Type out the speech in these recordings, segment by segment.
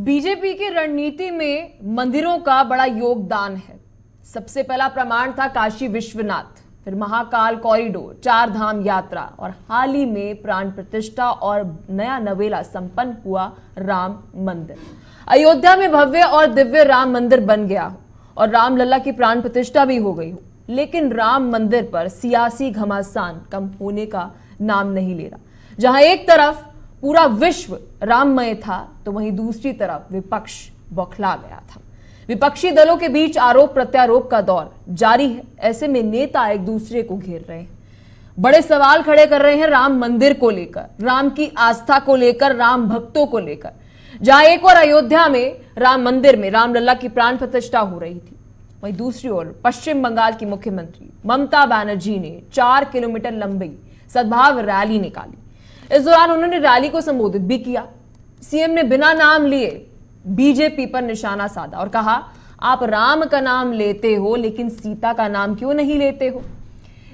BJP की रणनीति में मंदिरों का बड़ा योगदान है। सबसे पहला प्रमाण था काशी विश्वनाथ, फिर महाकाल कॉरिडोर, चार धाम यात्रा और हाल ही में प्राण प्रतिष्ठा और नया नवेला संपन्न हुआ राम मंदिर। अयोध्या में भव्य और दिव्य राम मंदिर बन गया हो और रामलला की प्राण प्रतिष्ठा भी हो गई हो, लेकिन राम मंदिर पर सियासी घमासान कम होने का नाम नहीं ले रहा। जहां एक तरफ पूरा विश्व राममय था तो वहीं दूसरी तरफ विपक्ष बौखला गया था। विपक्षी दलों के बीच आरोप प्रत्यारोप का दौर जारी है। ऐसे में नेता एक दूसरे को घेर रहे हैं, बड़े सवाल खड़े कर रहे हैं राम मंदिर को लेकर, राम की आस्था को लेकर, राम भक्तों को लेकर। जहां एक और अयोध्या में राम मंदिर में रामलला की प्राण प्रतिष्ठा हो रही थी, वहीं दूसरी ओर पश्चिम बंगाल की मुख्यमंत्री ममता बनर्जी ने 4 किलोमीटर लंबी सद्भाव रैली निकाली। इस दौरान उन्होंने रैली को संबोधित भी किया। सीएम ने बिना नाम लिए बीजेपी पर निशाना साधा और कहा, आप राम का नाम लेते हो लेकिन सीता का नाम क्यों नहीं लेते हो।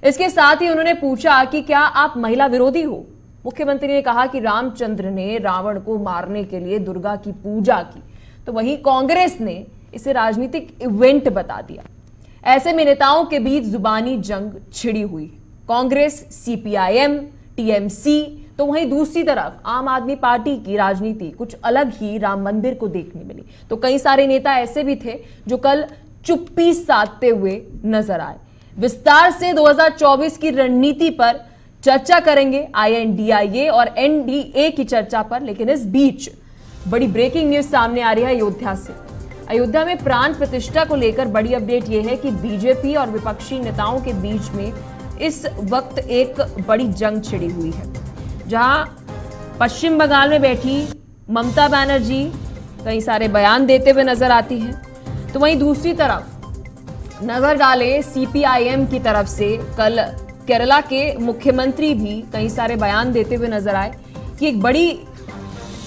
इसके साथ ही उन्होंने पूछा कि क्या आप महिला विरोधी हो। मुख्यमंत्री ने कहा कि रामचंद्र ने रावण को मारने के लिए दुर्गा की पूजा की, तो वहीं कांग्रेस ने इसे राजनीतिक इवेंट बता दिया। ऐसे में नेताओं के बीच जुबानी जंग छिड़ी हुई। कांग्रेस, सीपीआईएम, टीएमसी, तो वहीं दूसरी तरफ आम आदमी पार्टी की राजनीति कुछ अलग ही राम मंदिर को देखने मिली। तो कई सारे नेता ऐसे भी थे जो कल चुप्पी साधते हुए नजर आए। विस्तार से 2024 की रणनीति पर चर्चा करेंगे, INDIA और NDA की चर्चा पर। लेकिन इस बीच बड़ी ब्रेकिंग न्यूज सामने आ रही है अयोध्या से। अयोध्या में प्राण प्रतिष्ठा को लेकर बड़ी अपडेट यह है कि बीजेपी और विपक्षी नेताओं के बीच में इस वक्त एक बड़ी जंग छिड़ी हुई है। जहां पश्चिम बंगाल में बैठी ममता बनर्जी कई सारे बयान देते हुए नजर आती हैं, तो वहीं दूसरी तरफ नजर डालें CPIM की तरफ से कल केरला के मुख्यमंत्री भी कई सारे बयान देते हुए नजर आए कि एक बड़ी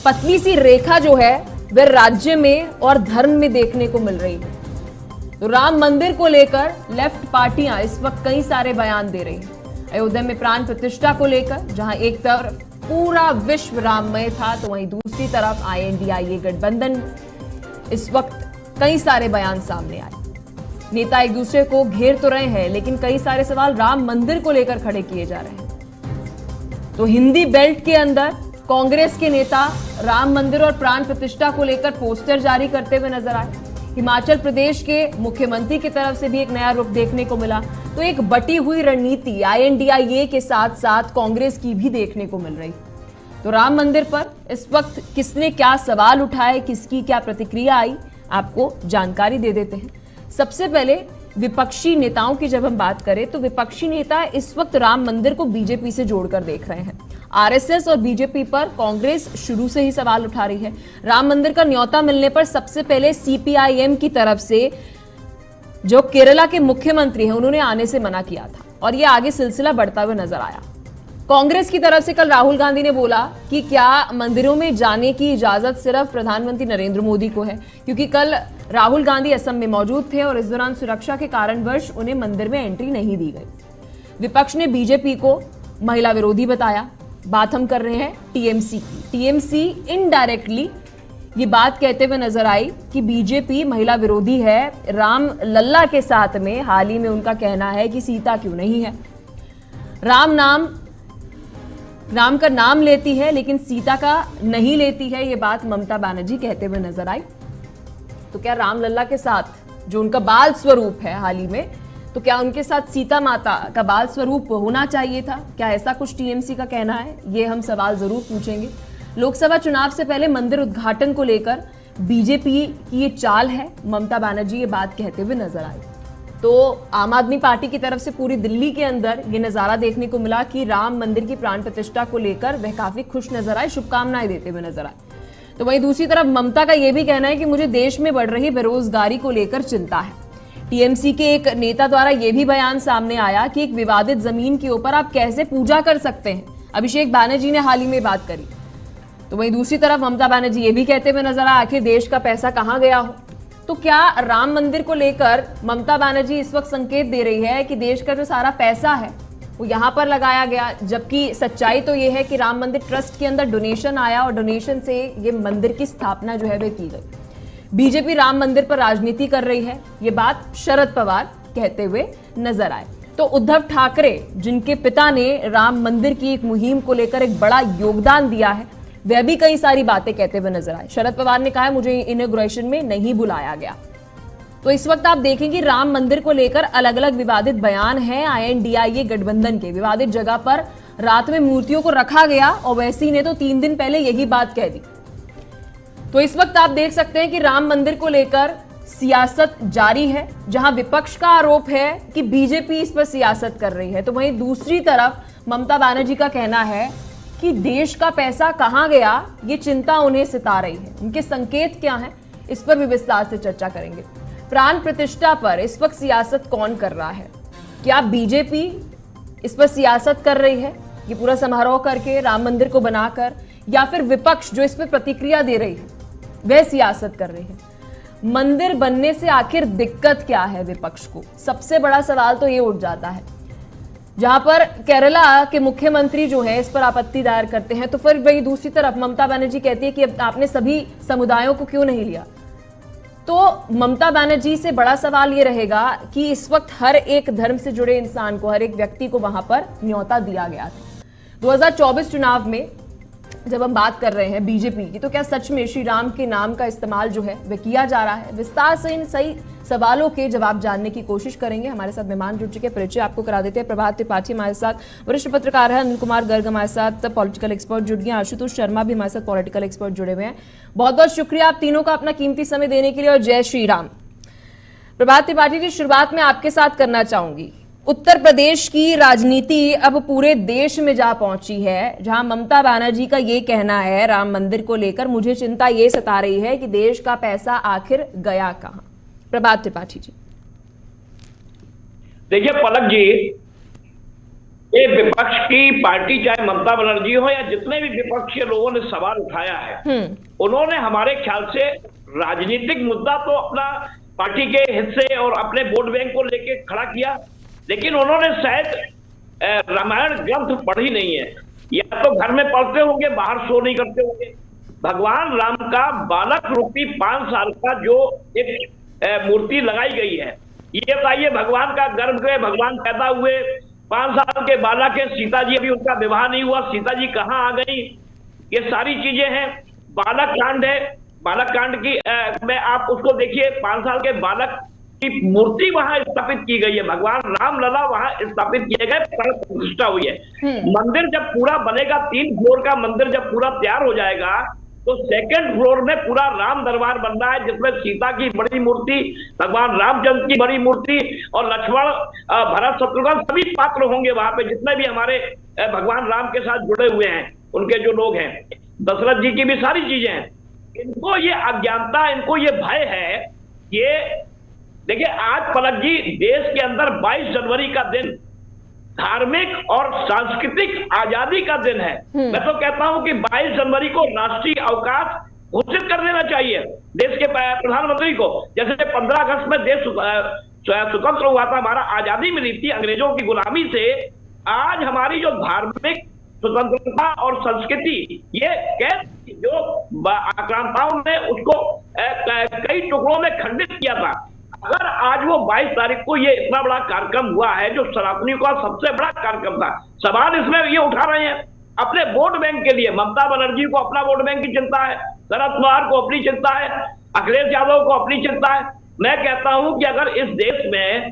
पतली सी रेखा जो है वह राज्य में और धर्म में देखने को मिल रही है। तो राम मंदिर को लेकर लेफ्ट पार्टियां इस वक्त कई सारे बयान दे रही हैं। अयोध्या में प्राण प्रतिष्ठा को लेकर जहां एक तरफ पूरा विश्व राममय था, तो वहीं दूसरी तरफ INDIA गठबंधन इस वक्त कई सारे बयान सामने आए। नेता एक दूसरे को घेर तो रहे हैं, लेकिन कई सारे सवाल राम मंदिर को लेकर खड़े किए जा रहे हैं। तो हिंदी बेल्ट के अंदर कांग्रेस के नेता राम मंदिर और प्राण प्रतिष्ठा को लेकर पोस्टर जारी करते हुए नजर आए। हिमाचल प्रदेश के मुख्यमंत्री की तरफ से भी एक नया रुख देखने को मिला। तो एक बटी हुई रणनीति INDIA के साथ साथ कांग्रेस की भी देखने को मिल रही। तो राम मंदिर पर इस वक्त किसने क्या सवाल उठाए, किसकी क्या प्रतिक्रिया आई, आपको जानकारी दे देते हैं। सबसे पहले विपक्षी नेताओं की जब हम बात करें तो विपक्षी नेता इस वक्त राम मंदिर को बीजेपी से जोड़कर देख रहे हैं। RSS और बीजेपी पर कांग्रेस शुरू से ही सवाल उठा रही है। राम मंदिर का न्योता मिलने पर सबसे पहले CPIM की तरफ से जो केरला के मुख्यमंत्री हैं उन्होंने आने से मना किया था और यह आगे सिलसिला बढ़ता हुआ नजर आया। कांग्रेस की तरफ से कल राहुल गांधी ने बोला कि क्या मंदिरों में जाने की इजाजत सिर्फ प्रधानमंत्री नरेंद्र मोदी को है, क्योंकि कल राहुल गांधी असम में मौजूद थे और इस दौरान सुरक्षा के कारणवश उन्हें मंदिर में एंट्री नहीं दी गई। विपक्ष ने बीजेपी को महिला विरोधी बताया। बात हम कर रहे हैं TMC की। TMC इनडायरेक्टली ये बात कहते हुए नजर आई कि बीजेपी महिला विरोधी है। राम लल्ला के साथ में हाल ही में उनका कहना है कि सीता क्यों नहीं है। राम का नाम लेती है लेकिन सीता का नहीं लेती है, ये बात ममता बनर्जी कहते हुए नजर आई। तो क्या राम लल्ला के साथ जो उनका बाल स्वरूप है हाल ही में, तो क्या उनके साथ सीता माता का बाल स्वरूप होना चाहिए था? क्या ऐसा कुछ TMC का कहना है? ये हम सवाल जरूर पूछेंगे। लोकसभा चुनाव से पहले मंदिर उद्घाटन को लेकर बीजेपी की ये चाल है, ममता बनर्जी ये बात कहते हुए नजर आई। तो आम आदमी पार्टी की तरफ से पूरी दिल्ली के अंदर ये नजारा देखने को मिला कि राम मंदिर की प्राण प्रतिष्ठा को लेकर वह काफी खुश नजर आए, शुभकामनाएं देते हुए नजर आए। तो वहीं दूसरी तरफ ममता का यह भी कहना है कि मुझे देश में बढ़ रही बेरोजगारी को लेकर चिंता है। TMC के एक नेता द्वारा यह भी बयान सामने आया कि एक विवादित जमीन के ऊपर आप कैसे पूजा कर सकते हैं। अभिषेक बैनर्जी ने हाल ही में बात करी। तो वहीं दूसरी तरफ ममता बनर्जी ये भी कहते हुए नजर आए, आखिर देश का पैसा कहां गया हो। तो क्या राम मंदिर को लेकर ममता बनर्जी इस वक्त संकेत दे रही है कि देश का जो सारा पैसा है वो यहाँ पर लगाया गया, जबकि सच्चाई तो ये है कि राम मंदिर ट्रस्ट के अंदर डोनेशन आया और डोनेशन से ये मंदिर की स्थापना जो है वे की गई। बीजेपी राम मंदिर पर राजनीति कर रही है, ये बात शरद पवार कहते हुए नजर आए। तो उद्धव ठाकरे, जिनके पिता ने राम मंदिर की एक मुहिम को लेकर एक बड़ा योगदान दिया है, वह भी कई सारी बातें कहते हुए नजर आए। शरद पवार ने कहा मुझे इनॉग्रेशन में नहीं बुलाया गया। तो इस वक्त आप देखेंगे राम मंदिर को लेकर अलग अलग विवादित बयान हैं। INDIA गठबंधन के विवादित जगह पर रात में मूर्तियों को रखा गया, ओवैसी ने तो 3 दिन पहले यही बात कह दी। तो इस वक्त आप देख सकते हैं कि राम मंदिर को लेकर सियासत जारी है। जहां विपक्ष का आरोप है कि बीजेपी इस पर सियासत कर रही है, तो वहीं दूसरी तरफ ममता बनर्जी का कहना है कि देश का पैसा कहां गया, ये चिंता उन्हें सता रही है। उनके संकेत क्या हैं, इस पर भी विस्तार से चर्चा करेंगे। प्राण प्रतिष्ठा पर इस वक्त सियासत कौन कर रहा है? क्या बीजेपी इस पर सियासत कर रही है, ये पूरा समारोह करके राम मंदिर को बनाकर, या फिर विपक्ष जो इस पर प्रतिक्रिया दे रही है वह सियासत कर रही है? मंदिर बनने से आखिर दिक्कत क्या है विपक्ष को? सबसे बड़ा सवाल तो ये उठ जाता है। जहां पर केरला के मुख्यमंत्री जो है इस पर आपत्ति दायर करते हैं, तो फिर वही दूसरी तरफ ममता बनर्जी कहती है कि अब आपने सभी समुदायों को क्यों नहीं लिया। तो ममता बनर्जी से बड़ा सवाल ये रहेगा कि इस वक्त हर एक धर्म से जुड़े इंसान को, हर एक व्यक्ति को वहां पर न्योता दिया गया था। 2024 चुनाव में जब हम बात कर रहे हैं बीजेपी की, तो क्या सच में श्री राम के नाम का इस्तेमाल जो है वह किया जा रहा है? विस्तार से इन सही सवालों के जवाब जानने की कोशिश करेंगे। हमारे साथ मेहमान जुड़ चुके हैं, परिचय आपको करा देते हैं। प्रभात त्रिपाठी हमारे साथ, वरिष्ठ पत्रकार है। अनिल कुमार गर्ग हमारे साथ पॉलिटिकल एक्सपर्ट जुड़ गए। आशुतोष शर्मा भी हमारे साथ पॉलिटिकल एक्सपर्ट जुड़े हुए हैं। बहुत बहुत शुक्रिया आप तीनों का अपना कीमती समय देने के लिए, और जय श्री राम। प्रभात त्रिपाठी जी, शुरुआत में आपके साथ करना चाहूंगी। उत्तर प्रदेश की राजनीति अब पूरे देश में जा पहुंची है, जहां ममता बनर्जी का ये कहना है राम मंदिर को लेकर, मुझे चिंता ये सता रही है कि देश का पैसा आखिर गया कहां। प्रभात त्रिपाठी जी। देखिए पलक जी, ये विपक्ष की पार्टी, चाहे ममता बनर्जी हो या जितने भी विपक्ष के लोगों ने सवाल उठाया है, उन्होंने हमारे ख्याल से राजनीतिक मुद्दा तो अपना पार्टी के हिस्से और अपने वोट बैंक को लेके खड़ा किया, लेकिन उन्होंने शायद रामायण ग्रंथ पढ़ी नहीं है, या तो घर में पढ़ते होंगे, बाहर शो नहीं करते होंगे। भगवान राम का बालक रूपी 5 साल का जो एक मूर्ति लगाई गई है, ये बताइए भगवान का गर्भ में भगवान पैदा हुए, 5 साल के बालक है, सीता जी अभी उनका विवाह नहीं हुआ, सीता जी कहाँ आ गई, ये सारी चीजें हैं। बालक कांड है, बालक कांड की में आप उसको देखिए, 5 साल के बालक की मूर्ति वहां स्थापित की गई है, भगवान राम लला वहां स्थापित किए गए, प्राण प्रतिष्ठा हुई है। मंदिर जब पूरा बनेगा, 3 फ्लोर का मंदिर जब पूरा तैयार हो जाएगा, तो 2nd फ्लोर में पूरा राम दरबार बन रहा है, जिसमें सीता की बड़ी मूर्ति, भगवान रामचंद्र की बड़ी मूर्ति और लक्ष्मण, भरत, शत्रुघ्न सभी पात्र होंगे वहां पे, जितने भी हमारे भगवान राम के साथ जुड़े हुए हैं, उनके जो लोग हैं, दशरथ जी की भी सारी चीजें हैं। इनको ये अज्ञानता, इनको ये भय है। ये देखिए आज पलक जी, देश के अंदर 22 जनवरी का दिन धार्मिक और सांस्कृतिक आजादी का दिन है। मैं तो कहता हूं कि 22 जनवरी को राष्ट्रीय अवकाश घोषित कर देना चाहिए देश के प्रधानमंत्री को। जैसे 15 अगस्त में देश स्वतंत्र हुआ था, हमारा आजादी मिली थी अंग्रेजों की गुलामी से, आज हमारी जो धार्मिक स्वतंत्रता और संस्कृति, ये जो आक्रांताओं ने उसको कई टुकड़ों में खंडित किया था, अगर आज वो 22 तारीख को ये इतना बड़ा कार्यक्रम हुआ है, जो सनातनियों का सबसे बड़ा कार्यक्रम था, सवाल इसमें ये उठा रहे हैं अपने वोट बैंक के लिए। ममता बनर्जी को अपना वोट बैंक की चिंता है, शरद पवार को अपनी चिंता है, अखिलेश यादव को अपनी चिंता है। मैं कहता हूं कि अगर इस देश में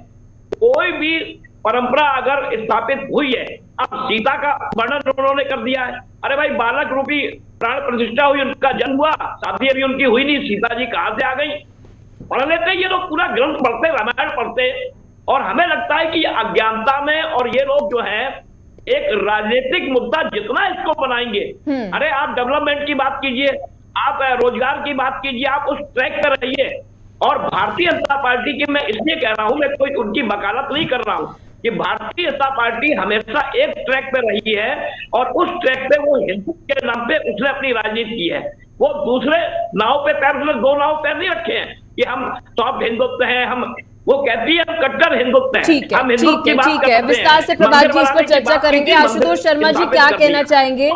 कोई भी परंपरा अगर स्थापित हुई है, अब सीता का वर्णन उन्होंने कर दिया है। अरे भाई, बालक रूपी प्राण प्रतिष्ठा हुई, उनका जन्म हुआ, शादी अभी उनकी हुई नहीं, सीता जी कहां से आ गई? पढ़ लेते, ये लोग पूरा ग्रंथ पढ़ते, रामायण पढ़ते, और हमें लगता है कि अज्ञानता में, और ये लोग जो है एक राजनीतिक मुद्दा जितना इसको बनाएंगे। अरे आप डेवलपमेंट की बात कीजिए, आप रोजगार की बात कीजिए, आप उस ट्रैक पर रहिए। और भारतीय जनता पार्टी की मैं इसलिए कह रहा हूं, मैं कोई उनकी वकालत नहीं कर रहा हूं, कि भारतीय जनता पार्टी हमेशा एक ट्रैक पे रही है, और उस ट्रैक पे वो हिंदू के नाम पे उसने अपनी राजनीति की है। वो दूसरे नाव पे पैर, उसने 2 नाव पैर नहीं रखे हैं कि हम सॉफ्ट हिंदुत्व हैं, हम वो कहती है हम कट्टर हिंदुत्व हैं, ठीक है, हम हिंदुत्व की बात ठीक है। करते हैं। विस्तार से प्रभात जी इस पर चर्चा करेंगे। आशुतोष शर्मा जी क्या कहना चाहेंगे?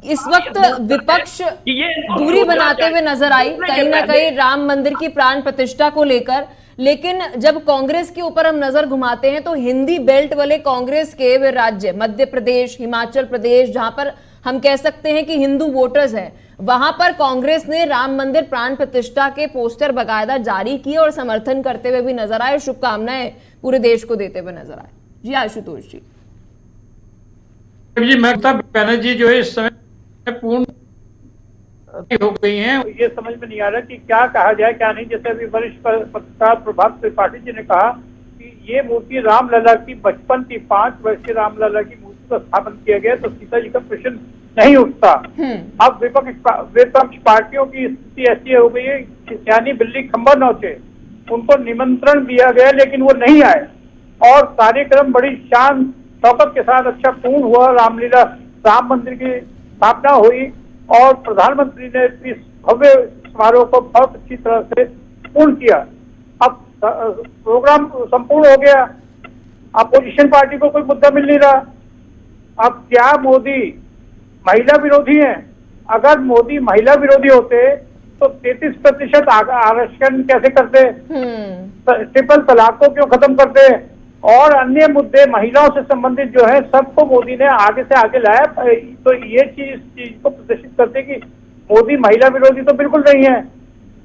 इस वक्त विपक्ष दूरी बनाते हुए नजर आई कहीं ना कहीं राम मंदिर की प्राण प्रतिष्ठा को लेकर, लेकिन जब कांग्रेस के ऊपर हम नजर घुमाते हैं तो हिंदी बेल्ट वाले कांग्रेस के वे राज्य मध्य प्रदेश, हिमाचल प्रदेश, जहां पर हम कह सकते हैं कि हिंदू वोटर्स हैं, वहां पर कांग्रेस ने राम मंदिर प्राण प्रतिष्ठा के पोस्टर बाकायदा जारी किए और समर्थन करते हुए भी नजर आए, शुभकामनाएं पूरे देश को देते हुए नजर आए। जी आशुतोष जी। ममता बनर्जी जो है इस समय पूर्ण हो गई हैं, ये समझ में नहीं आ रहा कि क्या कहा जाए क्या नहीं। जैसे अभी वरिष्ठ पत्रकार प्रभात त्रिपाठी जी ने कहा कि ये मूर्ति रामलला की बचपन की 5 वर्ष की रामलला की मूर्ति का स्थापन किया गया तो सीता जी का प्रश्न नहीं उठता। अब विपक्ष पार्टियों की स्थिति ऐसी हो गई है, यानी बिल्ली खंबा नौचे, उनको निमंत्रण दिया गया लेकिन वो नहीं आए और कार्यक्रम बड़ी शान शौकत के साथ अच्छा पूर्ण हुआ। रामलीला राम मंदिर की स्थापना हुई और प्रधानमंत्री ने इस भव्य समारोह को बहुत अच्छी तरह से पूर्ण किया। अब प्रोग्राम संपूर्ण हो गया, अपोजिशन पार्टी को कोई मुद्दा मिल नहीं रहा। अब क्या मोदी महिला विरोधी हैं? अगर मोदी महिला विरोधी होते तो 33% आरक्षण कैसे करते, ट्रिपल तलाक को क्यों खत्म करते और अन्य मुद्दे महिलाओं से संबंधित जो है सबको मोदी ने आगे से आगे लाया। तो ये इस चीज को प्रदर्शित करते कि मोदी महिला विरोधी तो बिल्कुल नहीं है।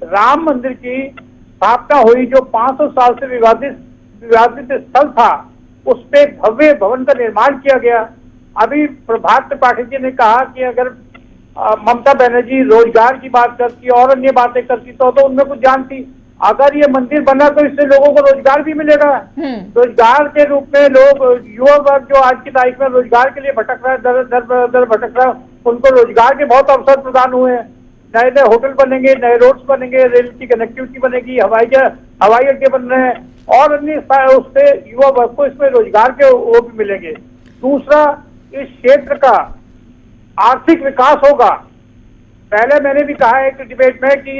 राम मंदिर की स्थापना हुई जो 500 साल से विवादित स्थल था, उस पे भव्य भवन का निर्माण किया गया। अभी प्रभात त्रिपाठी जी ने कहा कि अगर ममता बनर्जी रोजगार की बात करती और अन्य बातें करती तो उनमें कुछ जानती। अगर ये मंदिर बना तो इससे लोगों को रोजगार भी मिलेगा। रोजगार के रूप में लोग युवा वर्ग जो आज की तारीख में रोजगार के लिए भटक रहा है, दर भटक रहा है, उनको रोजगार के बहुत अवसर प्रदान हुए हैं। नए नए होटल बनेंगे, नए रोड्स बनेंगे, रेल की कनेक्टिविटी बनेगी, हवाई अड्डे बन रहे हैं और अन्य उससे युवा वर्ग को इसमें रोजगार के वो भी मिलेंगे। दूसरा, इस क्षेत्र का आर्थिक विकास होगा। पहले मैंने भी कहा है कि डिबेट में कि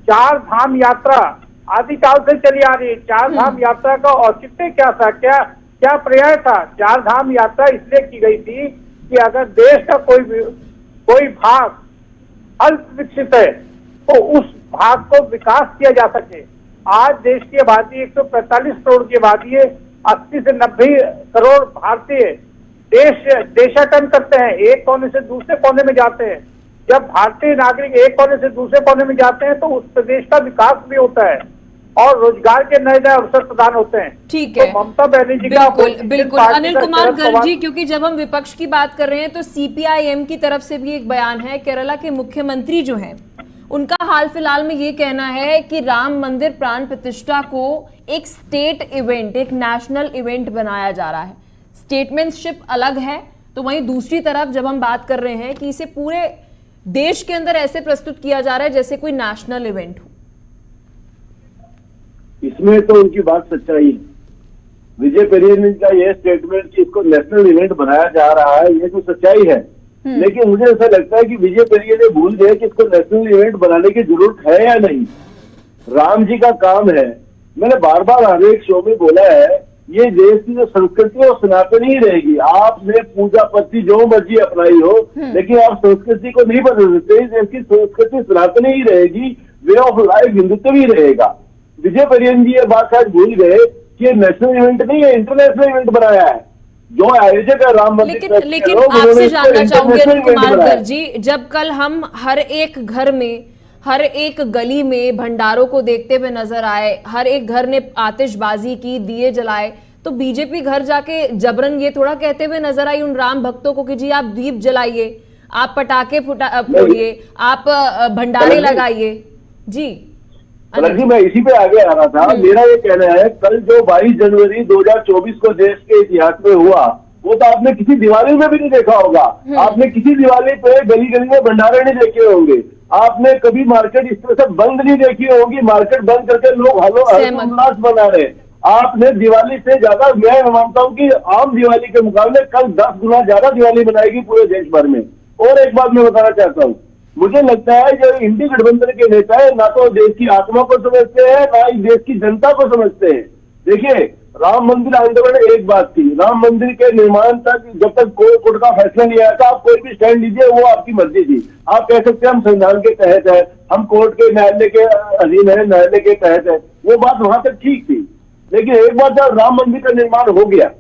4 धाम यात्रा आदि काल से चली आ रही है। 4 धाम यात्रा का औचित्य क्या था, क्या पर्याय था? 4 धाम यात्रा इसलिए की गई थी कि अगर देश का कोई भाग अल्प विकसित है तो उस भाग को विकास किया जा सके। आज देश की आबादी 145 करोड़ की आबादी है, 80 से 90 करोड़ भारतीय देशाटन करते हैं, एक कोने से दूसरे कोने में जाते हैं। जब भारतीय नागरिक एक कोने से दूसरे कोने में जाते हैं तो उस प्रदेश का विकास भी होता है और रोजगार के नए नए अवसर प्रदान होते हैं। ठीक है, तो ममता बनर्जी का बिल्कुल अनिल कुमार गर्ग जी, क्योंकि जब हम विपक्ष की बात कर रहे हैं तो सीपीआईएम की तरफ से भी एक बयान है। केरला के मुख्यमंत्री जो हैं उनका हाल फिलहाल में ये कहना है कि राम मंदिर प्राण प्रतिष्ठा को एक स्टेट इवेंट, एक नेशनल इवेंट बनाया जा रहा है। स्टेटमेंटशिप अलग है, तो वहीं दूसरी तरफ जब हम बात कर रहे हैं कि इसे पूरे देश के अंदर ऐसे प्रस्तुत किया जा रहा है जैसे कोई नेशनल इवेंट हो। इसमें तो उनकी बात सच्चाई है। विजय पेरियर का यह स्टेटमेंट कि इसको नेशनल इवेंट बनाया जा रहा है, ये तो सच्चाई है। लेकिन मुझे ऐसा लगता है कि विजय पेरियर ने भूल गए कि इसको नेशनल इवेंट बनाने की जरूरत है या नहीं। राम जी का काम है। मैंने बार बार हर एक शो में बोला है, ये देश की जो संस्कृति है वो सनातन ही रहेगी। आपने पूजा पद्धति जो मर्जी अपनाई हो, लेकिन आप संस्कृति को नहीं बदल सकते। देश की संस्कृति सनातन ही रहेगी, वे ऑफ लाइफ हिंदुत्व ही रहेगा। विजय पेरियर जी ये बात शायद भूल गए कि ये नेशनल इवेंट नहीं है, इंटरनेशनल इवेंट बनाया है। जो आयोजक है राम मंदिर, लेकिन आपसे जानना चाहूंगे अनिल कुमार गर्ग जी, जब कल हम हर एक घर में, हर एक गली में भंडारों को देखते हुए नजर आए, हर एक घर ने आतिशबाजी की, दिए जलाए, तो बीजेपी घर जाके जबरन ये थोड़ा कहते हुए नजर आई उन राम भक्तों को कि जी आप दीप जलाइए, आप पटाखे फोड़िए, आप भंडारे लगाइए। जी जी मैं इसी पे आगे आ रहा था। मेरा ये कहना है, कल जो 22 जनवरी 2024 को देश के इतिहास में हुआ, वो तो आपने किसी दिवाली में भी नहीं देखा होगा। आपने किसी दिवाली पे गली गली में भंडारे नहीं देखे होंगे। आपने कभी मार्केट इस तरह से बंद नहीं देखी होगी, मार्केट बंद करके लोग हर्षोल्लास बना रहे। आपने दिवाली से ज्यादा, मैं मानता हूँ कि आम दिवाली के मुकाबले कल 10 गुना ज्यादा दिवाली मनाएगी पूरे देश भर में। और एक बात मैं बताना चाहता हूँ, मुझे लगता है जो इंडी गठबंधन के नेता है ना तो देश की आत्मा को समझते हैं ना ही देश की जनता को समझते हैं। देखिए, राम मंदिर आंदोलन एक बात थी, राम मंदिर के निर्माण तक जब तक कोर्ट का फैसला नहीं आया था, आप कोई भी स्टैंड लीजिए, वो आपकी मर्जी थी। आप कह सकते हैं हम संविधान के तहत है, हम कोर्ट के न्यायालय के अधीन है, न्यायालय के तहत है, वो बात वहां तक ठीक थी। लेकिन एक बार जब राम मंदिर का निर्माण हो गया,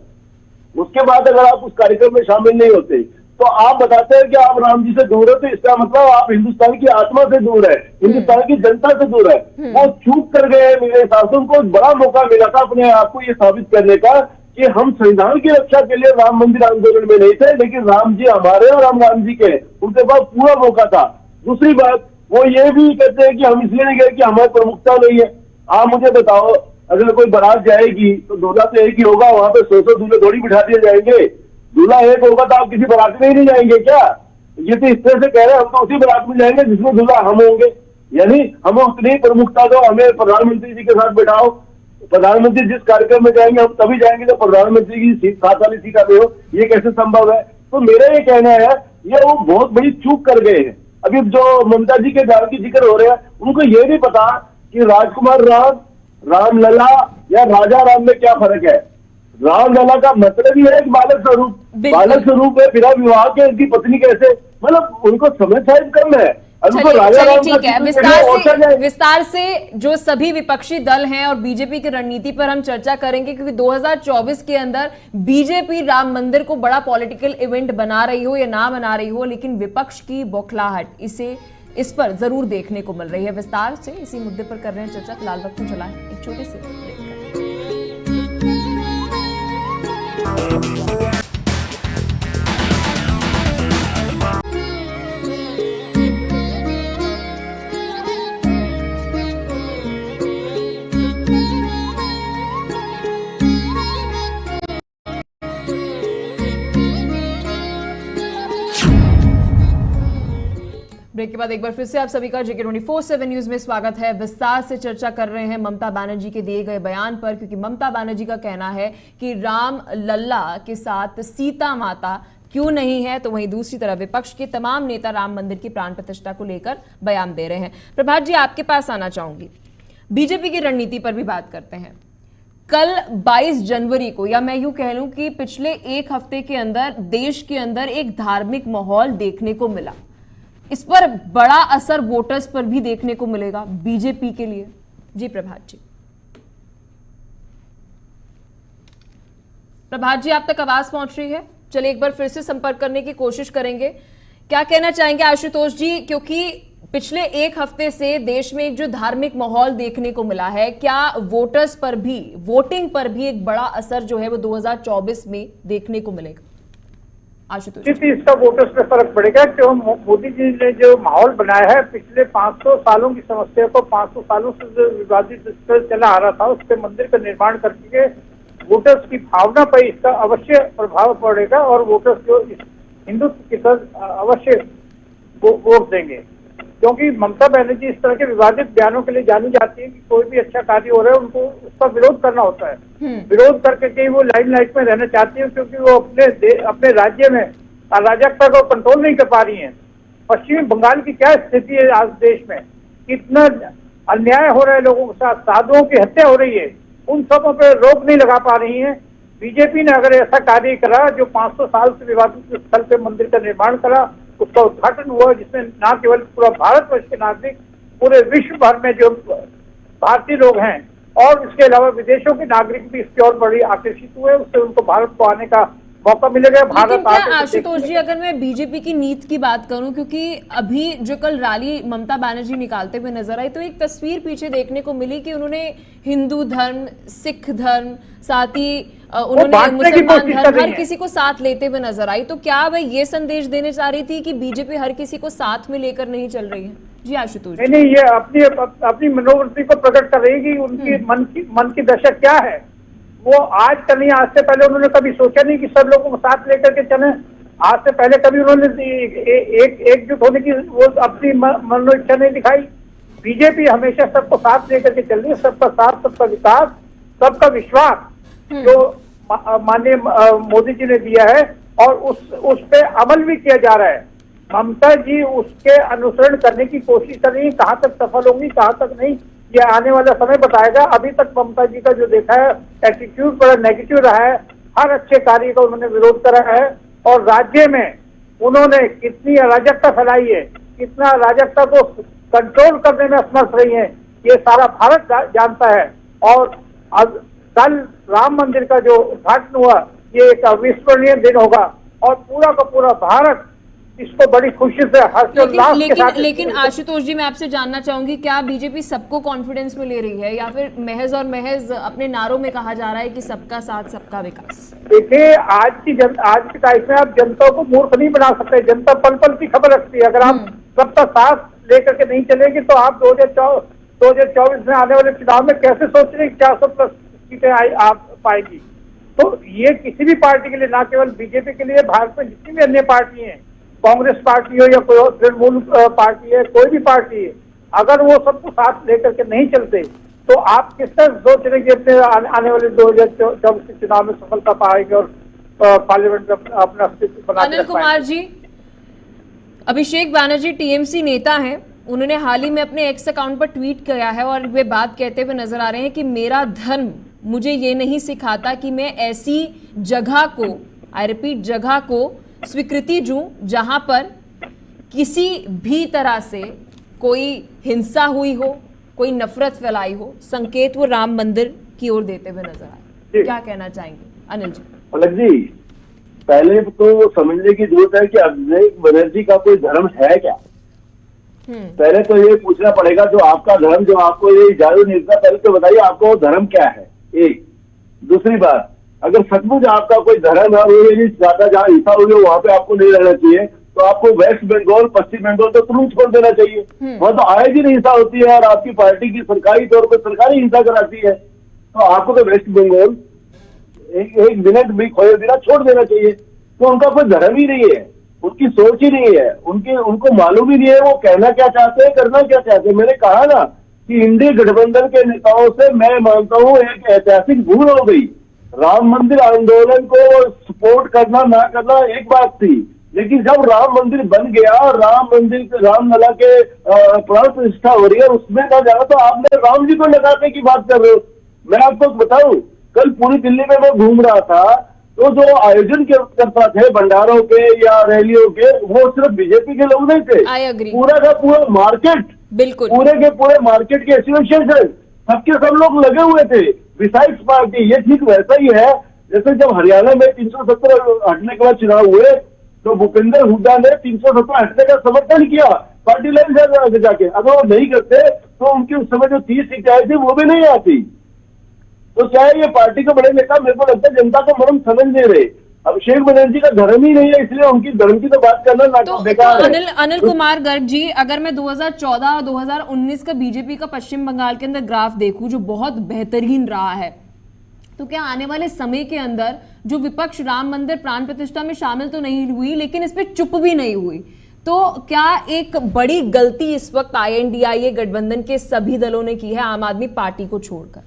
उसके बाद अगर आप उस कार्यक्रम में शामिल नहीं होते तो आप बताते हैं कि आप राम जी से दूर है, तो इसका मतलब आप हिंदुस्तान की आत्मा से दूर है, हिंदुस्तान की जनता से दूर है। वो चूक कर गए। मेरे हिसाब से उनको बड़ा मौका मिला था अपने आप को ये साबित करने का कि हम संविधान की रक्षा के लिए राम मंदिर आंदोलन में नहीं थे, लेकिन राम जी हमारे और हम राम जी के, उनके पास पूरा मौका था। दूसरी बात, वो ये भी कहते हैं कि हम इसलिए नहीं गए कि हमारी प्रमुखता नहीं है। आप मुझे बताओ, अगर कोई बारात जाएगी तो दूल्हा तो एक ही होगा, वहां पे 100 दूल्हे थोड़ी बिठा दिए जाएंगे। दूल्हा एक होगा तो आप किसी बारात में ही नहीं जाएंगे क्या? ये तो इस तरह से कह रहे हैं, हम तो उसी बारात में जाएंगे जिसमें दूल्हा हम होंगे। यानी हमें उतनी प्रमुखता दो, हमें प्रधानमंत्री जी के साथ बैठाओ। प्रधानमंत्री जिस कार्यक्रम में जाएंगे हम तभी जाएंगे जब प्रधानमंत्री की सीट, साथ वाली सीट आते हो। ये कैसे संभव है? तो मेरा ये कहना है, ये वो बहुत बड़ी चूक कर गए हैं। अभी जो ममता जी के गांव की जिक्र हो रहे हैं, उनको ये नहीं पता कि राजकुमार राम, रामलला या राजा राम में क्या फर्क है। रामलला का मतलब ही है एक बालक स्वरूप, बालक स्वरूप है, बिना विवाह के उनकी पत्नी कैसे, मतलब उनको समझ शायद कम है। चलिए ठीक है, विस्तार से जो सभी विपक्षी दल हैं और बीजेपी की रणनीति पर हम चर्चा करेंगे, क्योंकि 2024 के अंदर बीजेपी राम मंदिर को बड़ा पॉलिटिकल इवेंट बना रही हो या ना बना रही हो, लेकिन विपक्ष की बौखलाहट इस पर जरूर देखने को मिल रही है। विस्तार से इसी मुद्दे पर कर रहे हैं चर्चा। फिलहाल वक्त चला है एक छोटे से ब्रेक का। ब्रेक के बाद एक बार फिर से आप सभी का JK 24/7 न्यूज में स्वागत है। विस्तार से चर्चा कर रहे हैं ममता बनर्जी के दिए गए बयान पर, क्योंकि ममता बनर्जी का कहना है कि राम लल्ला के साथ सीता माता क्यों नहीं है, तो वहीं दूसरी तरफ विपक्ष के तमाम नेता राम मंदिर की प्राण प्रतिष्ठा को लेकर बयान दे रहे हैं। प्रभात जी, आपके पास आना चाहूंगी। बीजेपी की रणनीति पर भी बात करते हैं। कल 22 जनवरी को, या मैं यूं कह लूं कि पिछले एक हफ्ते के अंदर देश के अंदर एक धार्मिक माहौल देखने को मिला। इस पर बड़ा असर वोटर्स पर भी देखने को मिलेगा बीजेपी के लिए। जी प्रभात जी। प्रभात जी, आप तक आवाज पहुंच रही है? चलिए एक बार फिर से संपर्क करने की कोशिश करेंगे। क्या कहना चाहेंगे आशुतोष जी, क्योंकि पिछले एक हफ्ते से देश में एक जो धार्मिक माहौल देखने को मिला है, क्या वोटर्स पर भी, वोटिंग पर भी एक बड़ा असर जो है वो 2024 में देखने को मिलेगा? आशुतोष, इसका वोटर्स पे फर्क पड़ेगा। क्यों? मोदी जी ने जो माहौल बनाया है, पिछले 500 सालों की समस्या को, 500 सालों से जो विवादित चला आ रहा था, उस पर मंदिर का निर्माण करके वोटर्स की भावना पर इसका अवश्य प्रभाव पड़ेगा और वोटर्स जो हिंदुत्व की तरफ अवश्य वोट देंगे। क्योंकि ममता बनर्जी इस तरह के विवादित बयानों के लिए जानी जाती है कि कोई भी अच्छा कार्य हो रहा है उनको उसका विरोध करना होता है। विरोध करके कहीं वो लाइमलाइट में रहना चाहती है, क्योंकि वो अपने राज्य में अराजकता को कंट्रोल नहीं कर पा रही हैं। पश्चिमी बंगाल की क्या स्थिति है आज देश में, कितना अन्याय हो रहा है लोगों के साथ, साधुओं की हत्या हो रही है, उन सबों पर रोक नहीं लगा पा रही है। बीजेपी ने अगर ऐसा कार्य करा, जो 500 साल से विवादित स्थल पे मंदिर का निर्माण करा, उसका उद्घाटन हुआ, जिसमें न केवल पूरा भारतवर्ष के नागरिक, पूरे विश्व भर में जो भारतीय लोग हैं और इसके अलावा विदेशों के नागरिक भी इसकी ओर बड़ी आकर्षित हुए, उससे उनको भारत को आने का मौका मिलेगा। भारत आशुतोष जी, अगर मैं बीजेपी की नीति की बात करूं, क्योंकि अभी जो कल रैली ममता बनर्जी निकालते हुए नजर आई, तो एक तस्वीर पीछे देखने को मिली कि उन्होंने हिंदू धर्म, सिख धर्म, साथ ही उन्होंने मुसलमान धर्म, हर किसी को साथ लेते हुए नजर आई। तो क्या वह ये संदेश देने चाह रही थी कि बीजेपी हर किसी को साथ में लेकर नहीं चल रही है? जी आशुतोष। नहीं, ये अपनी मनोवृत्ति को प्रकट कर रही है कि उनकी मन की दशा क्या है। वो आज का नहीं, आज से पहले उन्होंने कभी सोचा नहीं कि सब लोगों को साथ लेकर के चले। आज से पहले कभी उन्होंने एकजुट होने की वो अपनी मनो इच्छा नहीं दिखाई। बीजेपी हमेशा सबको साथ लेकर के चल रही है, सबका साथ, सबका विकास, सबका विश्वास जो माननीय मोदी जी ने दिया है और उस पे अमल भी किया जा रहा है। ममता जी उसके अनुसरण करने की कोशिश कर रही है, कहाँ तक सफल होंगी कहाँ तक नहीं ये आने वाला समय बताएगा। अभी तक ममता जी का जो देखा है एटीट्यूड बड़ा नेगेटिव रहा है, हर अच्छे कार्य का उन्होंने विरोध करा है और राज्य में उन्होंने कितनी अराजकता फैलाई है, कितना अराजकता को कंट्रोल करने में असमर्थ रही है, ये सारा भारत जानता है। और अब कल राम मंदिर का जो उद्घाटन हुआ ये एक अविस्मरणीय दिन होगा और पूरा का पूरा भारत इसको बड़ी खुशी से हर्षोल्लास के साथ। लेकिन आशुतोष जी मैं आपसे जानना चाहूंगी, क्या बीजेपी सबको कॉन्फिडेंस में ले रही है या फिर महज और महज अपने नारों में कहा जा रहा है कि सबका साथ सबका विकास? देखिए आज के टाइम में आप जनता को मूर्ख नहीं बना सकते, जनता पल पल की खबर रखती है। अगर आप सबका साथ लेकर के नहीं चलेंगे तो आप 2024 में आने वाले चुनाव में कैसे सोच रहे 400+ सीटें आ पाएगी। तो ये किसी भी पार्टी के लिए, ना केवल बीजेपी के लिए, भारत में जितनी भी अन्य पार्टी हैं, कांग्रेस पार्टी हो या कोई और तृणमूल पार्टी है, कोई भी पार्टी है, अगर वो सबको साथ लेकर के नहीं चलते तो आप किस तरह सोच रहे कि अपने आने वाले 2024 के चुनाव में सफलता पाएंगे और पार्लियामेंट में अपना अस्तित्व बना। अनिल कुमार जी, अभिषेक बैनर्जी टीएमसी नेता हैं, उन्होंने हाल ही में अपने एक्स अकाउंट पर ट्वीट किया है और वे बात कहते हुए नजर आ रहे हैं कि मेरा धर्म मुझे ये नहीं सिखाता कि मैं ऐसी जगह को, आई रिपीट, जगह को स्वीकृति दूं जहां पर किसी भी तरह से कोई हिंसा हुई हो, कोई नफरत फैलाई हो। संकेत वो राम मंदिर की ओर देते हुए नजर आए। क्या कहना चाहेंगे अनिल जी? पलक जी, पहले तो समझने की जरूरत है कि अभिषेक बनर्जी का कोई धर्म है क्या। पहले तो ये पूछना पड़ेगा, जो आपका धर्म, जो आपको ये इजाजत नहीं देता, पहले तो बताइए आपका वो धर्म क्या है। एक दूसरी बात, अगर सचमुच आपका कोई धर्म है, वो ये नहीं चाहता जहाँ हिंसा हुई है वहां पे आपको नहीं रहना चाहिए, तो आपको वेस्ट बंगाल, पश्चिम बंगाल तो तुरंत छोड़ देना चाहिए। वहां तो आए दिन हिंसा होती है और आपकी पार्टी की सरकारी तौर पर सरकारी हिंसा कराती है, तो आपको तो वेस्ट बंगाल एक मिनट भी खोए बिना छोड़ देना चाहिए। तो उनका कोई धर्म ही नहीं है, उनकी सोच ही नहीं है, उनको मालूम ही नहीं है वो कहना क्या चाहते हैं, करना क्या चाहते हैं। मैंने कहा ना कि इंडी गठबंधन के नेताओं से मैं मानता हूँ एक ऐतिहासिक भूल हो गई। राम मंदिर आंदोलन को सपोर्ट करना ना करना एक बात थी, लेकिन जब राम मंदिर बन गया, रामलला के प्राण प्रतिष्ठा हो रही है, उसमें ना जाना, तो आपने राम जी को लगाने की बात कर रहे हो। मैं आपको बताऊं, कल पूरी दिल्ली में मैं घूम रहा था, तो जो आयोजन करता थे भंडारों के या रैलियों के, वो सिर्फ बीजेपी के लोग नहीं थे, पूरा का पूरा मार्केट, बिल्कुल पूरे के पूरे मार्केट के एसोसिएशन सबके सब लोग लगे हुए थे बिसाइड्स पार्टी। ये ठीक वैसा ही है जैसे जब हरियाणा में 370 हटने के बाद चुनाव हुए तो भूपेंद्र हुड्डा ने 370 हटने का समर्थन किया पार्टी लाइन से जाके। अगर वो नहीं करते तो उनकी उस समय जो 30 सीटें आई थी वो भी नहीं आती। तो चाहे ये पार्टी के बड़े नेता, मेरे को लगता है जनता को मर्म समझ नहीं रहे। अभिषेक बनर्जी का धर्म ही नहीं है, इसलिए उनकी धर्म की तो बात करना बेकार है। अनिल कुमार गर्ग जी, अगर मैं 2014 और 2019 का बीजेपी का पश्चिम बंगाल के अंदर ग्राफ देखूं जो बहुत बेहतरीन रहा है, तो क्या आने वाले समय के अंदर जो विपक्ष राम मंदिर प्राण प्रतिष्ठा में शामिल तो नहीं हुई, लेकिन इस पे चुप भी नहीं हुई, तो क्या एक बड़ी गलती इस वक्त INDIA गठबंधन के सभी दलों ने की है आम आदमी पार्टी को छोड़कर?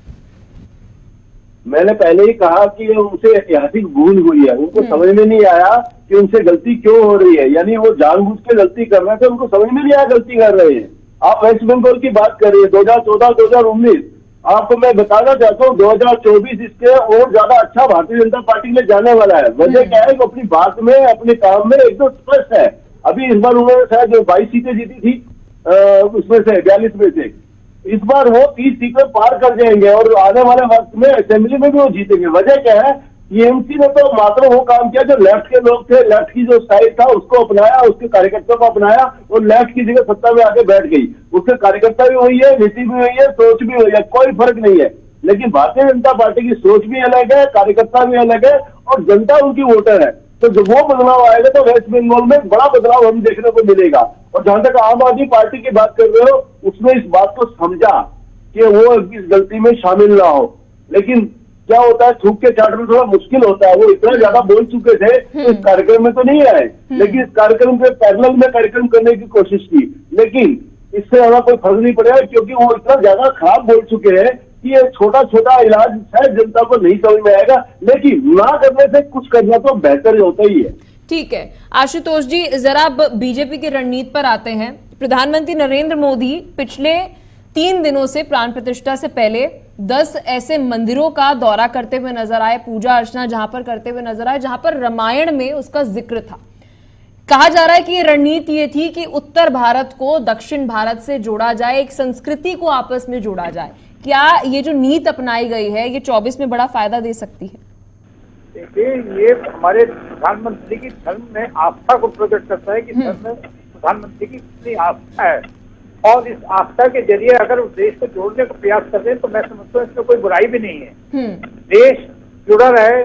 मैंने पहले ही कहा कि उनसे ऐतिहासिक भूल हुई है, उनको समझ में नहीं आया कि उनसे गलती क्यों हो रही है। यानी वो जानबूझ के गलती कर रहे थे, उनको समझ में नहीं आया गलती कर रहे हैं। आप वेस्ट बंगाल की बात कर रहे हैं, 2014 2019, आपको मैं बताना चाहता हूँ 2024 इसके और ज्यादा अच्छा भारतीय जनता पार्टी में जाने वाला है। वजह क्या है कि अपनी बात में, अपने काम में एकदम स्पष्ट है। अभी इस बार उन्होंने शायद 22 सीटें जीती थी, उसमें से 42 में से इस बार वो 30 सीटें पार कर जाएंगे और आने वाले वक्त में असेंबली में भी वो जीतेंगे। वजह क्या है, टीएमसी ने तो मात्र वो काम किया जो लेफ्ट के लोग थे, लेफ्ट की जो स्टाइल था उसको अपनाया, उसके कार्यकर्ताओं को अपनाया और लेफ्ट की जगह सत्ता में आके बैठ गई। उसके कार्यकर्ता भी वही है, नीति भी वही है, सोच भी वही है, कोई फर्क नहीं है। लेकिन भारतीय जनता पार्टी की सोच भी अलग है, कार्यकर्ता भी अलग है और जनता उनकी वोटर है। तो जब वो बदलाव आएगा तो वेस्ट बंगाल में बड़ा बदलाव हम देखने को मिलेगा। और जहां तक आम आदमी पार्टी की बात कर रहे हो, उसने इस बात को समझा कि वो इस गलती में शामिल ना हो। लेकिन क्या होता है, थूक के चाट में थोड़ा मुश्किल होता है। वो इतना ज्यादा बोल चुके थे तो इस कार्यक्रम में तो नहीं आए, लेकिन इस कार्यक्रम के पैरेलल में कार्यक्रम करने की कोशिश की, लेकिन इससे ज्यादा कोई फर्क नहीं पड़ेगा क्योंकि वो इतना ज्यादा खराब बोल चुके हैं कि ये छोटा छोटा इलाज शायद जनता को नहीं समझ में आएगा। लेकिन ना करने से कुछ करना तो बेहतर होता ही है। ठीक है आशुतोष जी, जरा अब बीजेपी की रणनीति पर आते हैं। प्रधानमंत्री नरेंद्र मोदी पिछले 3 दिनों से प्राण प्रतिष्ठा से पहले 10 ऐसे मंदिरों का दौरा करते हुए नजर आए, पूजा अर्चना जहां पर करते हुए नजर आए जहां पर रामायण में उसका जिक्र था। कहा जा रहा है कि ये रणनीति ये थी कि उत्तर भारत को दक्षिण भारत से जोड़ा जाए, एक संस्कृति को आपस में जोड़ा जाए। क्या ये जो नीति अपनाई गई है ये 24 में बड़ा फायदा दे सकती है? देखिए, ये हमारे प्रधानमंत्री की धर्म में आस्था को प्रकट करता है कि धर्म में प्रधानमंत्री की कितनी आस्था है, और इस आस्था के जरिए अगर उस देश को जोड़ने का प्रयास करते हैं तो मैं समझता हूँ इसमें कोई बुराई भी नहीं है। देश जुड़ा रहे,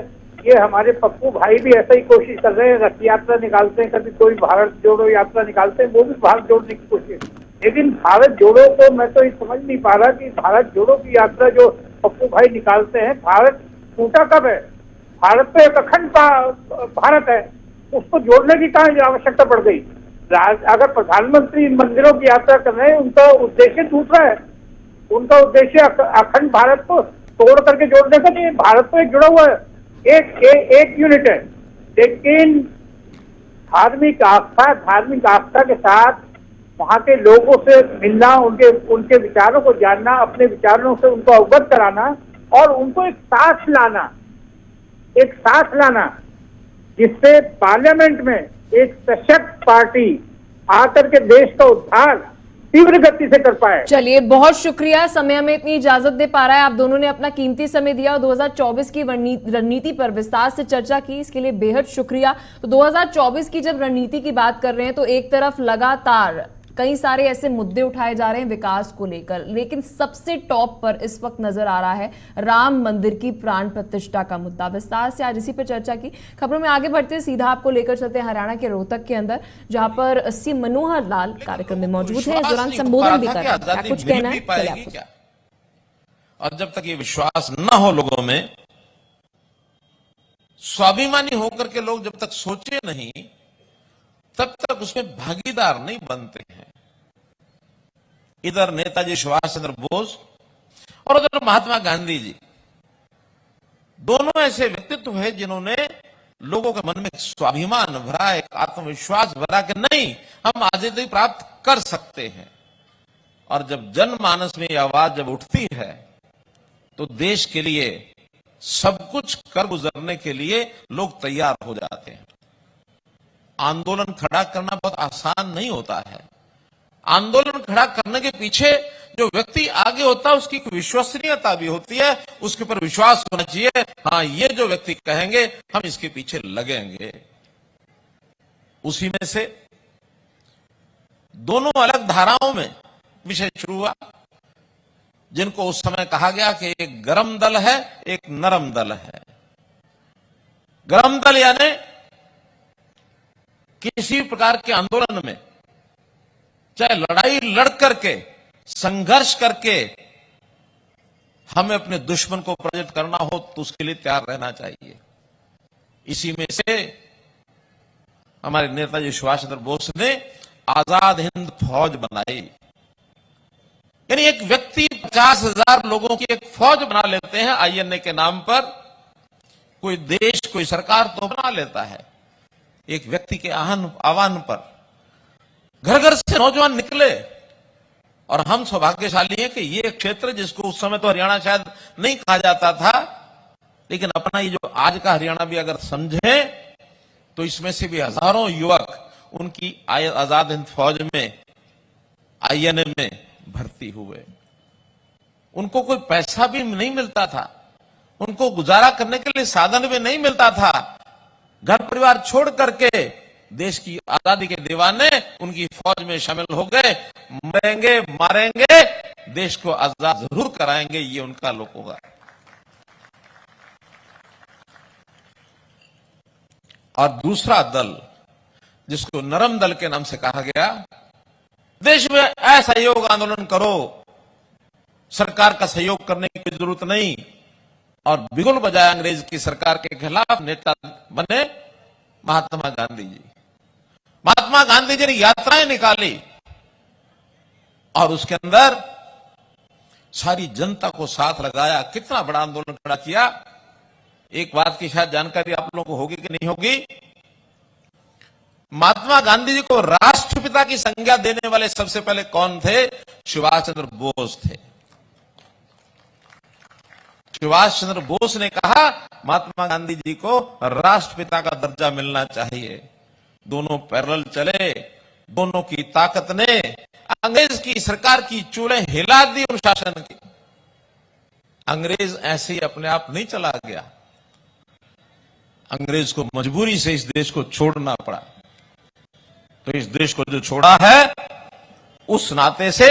ये हमारे पप्पू भाई भी ऐसा ही कोशिश कर रहे हैं, रथ यात्रा निकालते हैं, कभी कोई भारत जोड़ो यात्रा निकालते हैं, वो भी भारत जोड़ने की कोशिश। लेकिन भारत जोड़ो को मैं तो ये समझ नहीं पा रहा कि भारत जोड़ो की यात्रा जो पप्पू भाई निकालते हैं, भारत टूटा कब है? भारत तो एक अखंड भारत है, उसको जोड़ने की कहाँ आवश्यकता पड़ गई? अगर प्रधानमंत्री इन मंदिरों की यात्रा कर रहे हैं, उनका उद्देश्य दूसरा है। उनका उद्देश्य अखंड भारत को तोड़ करके जोड़ने का नहीं है। भारत तो एक जुड़ा हुआ है, एक यूनिट है। लेकिन धार्मिक आस्था के साथ वहाँ के लोगों से मिलना, उनके विचारों को जानना, अपने विचारों से उनको अवगत कराना और उनको एक साथ लाना जिससे पार्लियामेंट में एक सशक्त पार्टी आकर के देश का उद्धार तीव्र गति से कर पाए। चलिए, बहुत शुक्रिया, समय हमें इतनी इजाजत दे पा रहा है। आप दोनों ने अपना कीमती समय दिया और 2024 की रणनीति पर विस्तार से चर्चा की, इसके लिए बेहद शुक्रिया। तो 2024 की जब रणनीति की बात कर रहे हैं तो एक तरफ लगातार कई सारे ऐसे मुद्दे उठाए जा रहे हैं विकास को लेकर, लेकिन सबसे टॉप पर इस वक्त नजर आ रहा है राम मंदिर की प्राण प्रतिष्ठा का मुद्दा। विस्तार से आज इसी पर चर्चा की। खबरों में आगे बढ़ते सीधा आपको लेकर चलते हैं हरियाणा के रोहतक के अंदर, जहां पर सी मनोहर लाल कार्यक्रम में मौजूद है, इस दौरान संबोधन भी कर रहे हैं। क्या कुछ कहना है? और जब तक ये विश्वास न हो लोगों में, स्वाभिमानी होकर के लोग जब तक सोचे नहीं, तब तक उसमें भागीदार नहीं बनते हैं। इधर नेताजी सुभाष चंद्र बोस और उधर महात्मा गांधी जी, दोनों ऐसे व्यक्तित्व हैं जिन्होंने लोगों के मन में स्वाभिमान भरा, एक आत्मविश्वास भरा कि नहीं, हम आजादी प्राप्त कर सकते हैं। और जब जनमानस में यह आवाज जब उठती है तो देश के लिए सब कुछ कर गुजरने के लिए लोग तैयार हो जाते हैं। आंदोलन खड़ा करना बहुत आसान नहीं होता है। आंदोलन खड़ा करने के पीछे जो व्यक्ति आगे होता है उसकी विश्वसनीयता भी होती है, उसके ऊपर विश्वास होना चाहिए, हाँ ये जो व्यक्ति कहेंगे हम इसके पीछे लगेंगे। उसी में से दोनों अलग धाराओं में विषय शुरू हुआ, जिनको उस समय कहा गया कि एक गरम दल है, एक नरम दल है। गरम दल यानी किसी प्रकार के आंदोलन में चाहे लड़ाई लड़ करके, संघर्ष करके हमें अपने दुश्मन को पराजित करना हो तो उसके लिए तैयार रहना चाहिए। इसी में से हमारे नेताजी सुभाष चंद्र बोस ने आजाद हिंद फौज बनाई। यानी एक व्यक्ति 50,000 लोगों की एक फौज बना लेते हैं आईएनए के नाम पर। कोई देश, कोई सरकार तो बना लेता है। एक व्यक्ति के आह्वान पर घर घर से नौजवान निकले, और हम सौभाग्यशाली हैं कि ये क्षेत्र जिसको उस समय तो हरियाणा शायद नहीं कहा जाता था, लेकिन अपना ये जो आज का हरियाणा भी अगर समझे तो इसमें से भी हजारों युवक उनकी आजाद हिंद फौज में, आईएनए में भर्ती हुए। उनको कोई पैसा भी नहीं मिलता था, उनको गुजारा करने के लिए साधन भी नहीं मिलता था। घर परिवार छोड़ करके देश की आजादी के दीवाने उनकी फौज में शामिल हो गए। मरेंगे मारेंगे, देश को आजाद जरूर कराएंगे, ये उनका लोगों का। और दूसरा दल जिसको नरम दल के नाम से कहा गया, देश में असहयोग आंदोलन करो, सरकार का सहयोग करने की जरूरत नहीं, और बिगुल बजाया अंग्रेज की सरकार के खिलाफ नेता बने महात्मा गांधी जी। महात्मा गांधी जी ने यात्राएं निकाली और उसके अंदर सारी जनता को साथ लगाया। कितना बड़ा आंदोलन खड़ा किया। एक बात की शायद जानकारी आप लोगों को होगी कि नहीं होगी, महात्मा गांधी जी को राष्ट्रपिता की संज्ञा देने वाले सबसे पहले कौन थे? सुभाष चंद्र बोस थे। सुभाष चंद्र बोस ने कहा महात्मा गांधी जी को राष्ट्रपिता का दर्जा मिलना चाहिए। दोनों पैरेलल चले, दोनों की ताकत ने अंग्रेज की सरकार की चूड़ें हिला दी उन शासन की। अंग्रेज ऐसे ही अपने आप नहीं चला गया, अंग्रेज को मजबूरी से इस देश को छोड़ना पड़ा। तो इस देश को जो छोड़ा है, उस नाते से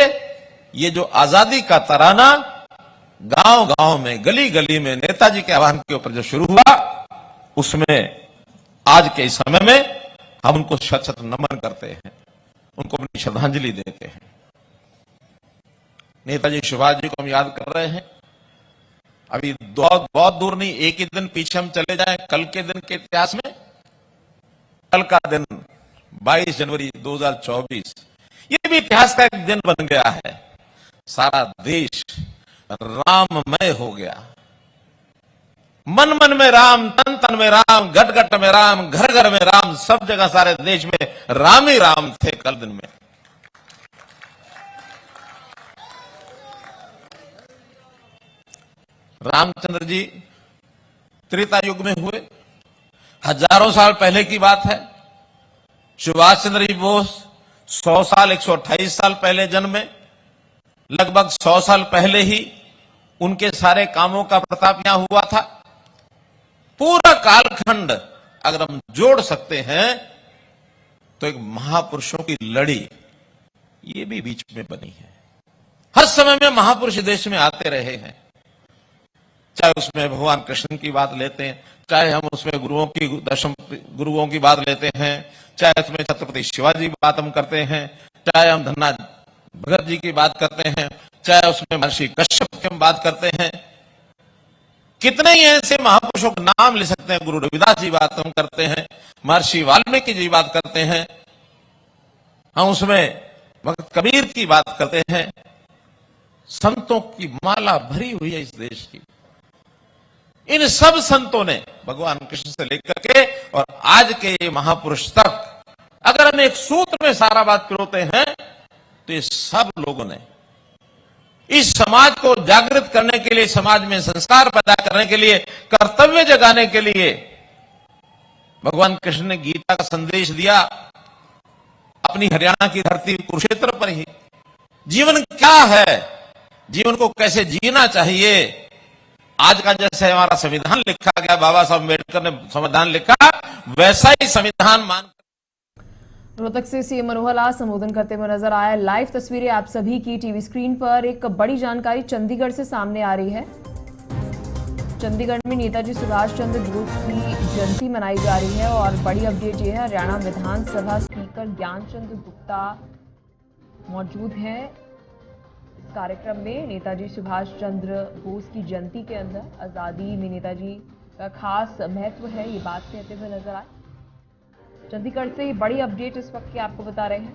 ये जो आजादी का तराना गांव गांव में, गली गली में नेताजी के आह्वान के ऊपर जो शुरू हुआ, उसमें आज के इस समय में हम उनको शत शत नमन करते हैं, उनको अपनी श्रद्धांजलि देते हैं। नेताजी सुभाष जी को हम याद कर रहे हैं। अभी बहुत दूर नहीं, एक ही दिन पीछे हम चले जाएं कल के दिन के इतिहास में। कल का दिन 22 जनवरी 2024, ये भी इतिहास का एक दिन बन गया है। सारा देश राममय हो गया। मन मन में राम, तन तन में राम, घट घट में राम, घर घर में राम, सब जगह सारे देश में राम ही राम थे कल दिन में। रामचंद्र जी त्रेता युग में हुए, हजारों साल पहले की बात है। सुभाष चंद्र जी बोस 100 साल 128 साल पहले जन्मे। लगभग 100 साल पहले ही उनके सारे कामों का प्रताप यहां हुआ था। पूरा कालखंड अगर हम जोड़ सकते हैं तो एक महापुरुषों की लड़ी ये भी बीच में बनी है। हर समय में महापुरुष देश में आते रहे हैं, चाहे उसमें भगवान कृष्ण की बात लेते हैं, चाहे हम उसमें गुरुओं की, दशम गुरुओं की बात लेते हैं, चाहे उसमें छत्रपति शिवाजी की बात हम करते हैं, चाहे हम धन्ना भगत जी की बात करते हैं, चाहे उसमें महर्षि कश्यप की हम बात करते हैं। कितने ही ऐसे महापुरुषों के नाम ले सकते हैं। गुरु रविदास जी बात हम करते हैं, महर्षि वाल्मीकि जी बात करते हैं, हम उसमें भक्त कबीर की बात करते हैं। संतों की माला भरी हुई है इस देश की। इन सब संतों ने भगवान कृष्ण से लेकर के और आज के ये महापुरुष तक अगर हम एक सूत्र में सारा बात पिरोते हैं तो ये सब लोगों ने इस समाज को जागृत करने के लिए, समाज में संस्कार पैदा करने के लिए, कर्तव्य जगाने के लिए भगवान कृष्ण ने गीता का संदेश दिया। अपनी हरियाणा की धरती कुरुक्षेत्र पर ही जीवन क्या है, जीवन को कैसे जीना चाहिए, आज का जैसे हमारा संविधान लिखा गया, बाबा साहब अम्बेडकर ने संविधान लिखा, वैसा ही संविधान मान। रोहतक से सीएम मनोहर लाल संबोधन करते हुए नजर आया। लाइव तस्वीरें आप सभी की टीवी स्क्रीन पर। एक बड़ी जानकारी चंडीगढ़ से सामने आ रही है। चंडीगढ़ में नेताजी सुभाष चंद्र बोस की जयंती मनाई जा रही है और बड़ी अपडेट ये है, हरियाणा विधानसभा स्पीकर ज्ञानचंद गुप्ता मौजूद हैं इस कार्यक्रम में। नेताजी सुभाष चंद्र बोस की जयंती के अंदर आजादी में नेताजी का खास महत्व है, ये बात कहते हुए नजर आए। चंडीगढ़ से बड़ी अपडेट इस वक्त की आपको बता रहे हैं,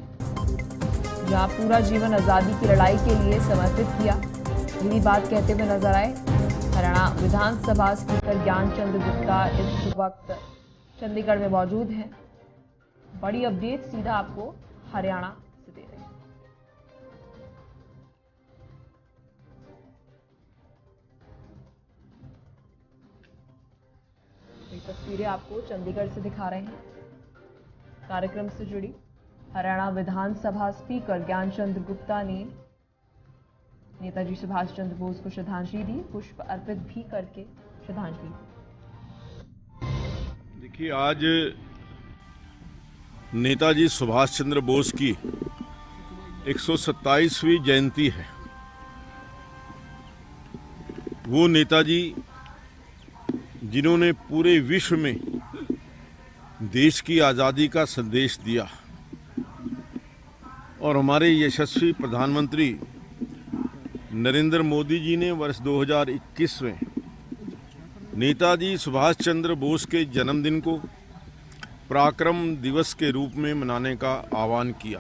जहां पूरा जीवन आजादी की लड़ाई के लिए समर्पित किया, यही बात कहते हुए नजर आए हरियाणा विधानसभा स्पीकर ज्ञानचंद गुप्ता इस वक्त चंडीगढ़ में मौजूद हैं। बड़ी अपडेट सीधा आपको हरियाणा से दे रहे हैं। ये तस्वीरें आपको चंडीगढ़ से दिखा रहे हैं। कार्यक्रम से जुड़ी हरियाणा विधानसभा स्पीकर ज्ञानचंद गुप्ता ने नेताजी सुभाष चंद्र बोस को श्रद्धांजलि दी, पुष्प अर्पित भी करके श्रद्धांजलि दी। देखिए, आज नेताजी सुभाष चंद्र बोस की 127वीं जयंती है। वो नेताजी जिन्होंने पूरे विश्व में देश की आज़ादी का संदेश दिया और हमारे यशस्वी प्रधानमंत्री नरेंद्र मोदी जी ने वर्ष 2021 में नेताजी सुभाष चंद्र बोस के जन्मदिन को पराक्रम दिवस के रूप में मनाने का आह्वान किया।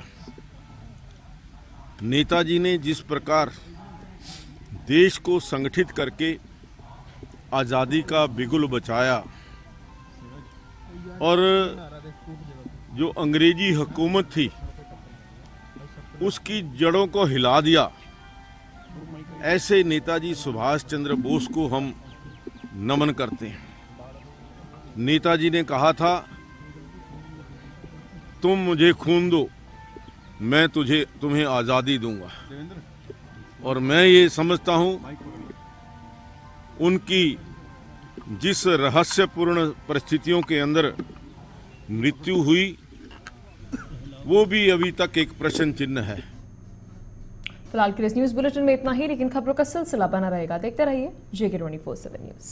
नेताजी ने जिस प्रकार देश को संगठित करके आज़ादी का बिगुल बचाया और जो अंग्रेजी हुकूमत थी उसकी जड़ों को हिला दिया, ऐसे नेताजी सुभाष चंद्र बोस को हम नमन करते हैं। नेताजी ने कहा था, तुम मुझे खून दो, मैं तुम्हें आज़ादी दूंगा। और मैं ये समझता हूं उनकी जिस रहस्यपूर्ण परिस्थितियों के अंदर मृत्यु हुई वो भी अभी तक एक प्रश्न चिन्ह है। फिलहाल के इस न्यूज बुलेटिन में इतना ही, लेकिन खबरों का सिलसिला बना रहेगा। देखते रहिए JK24/7 न्यूज।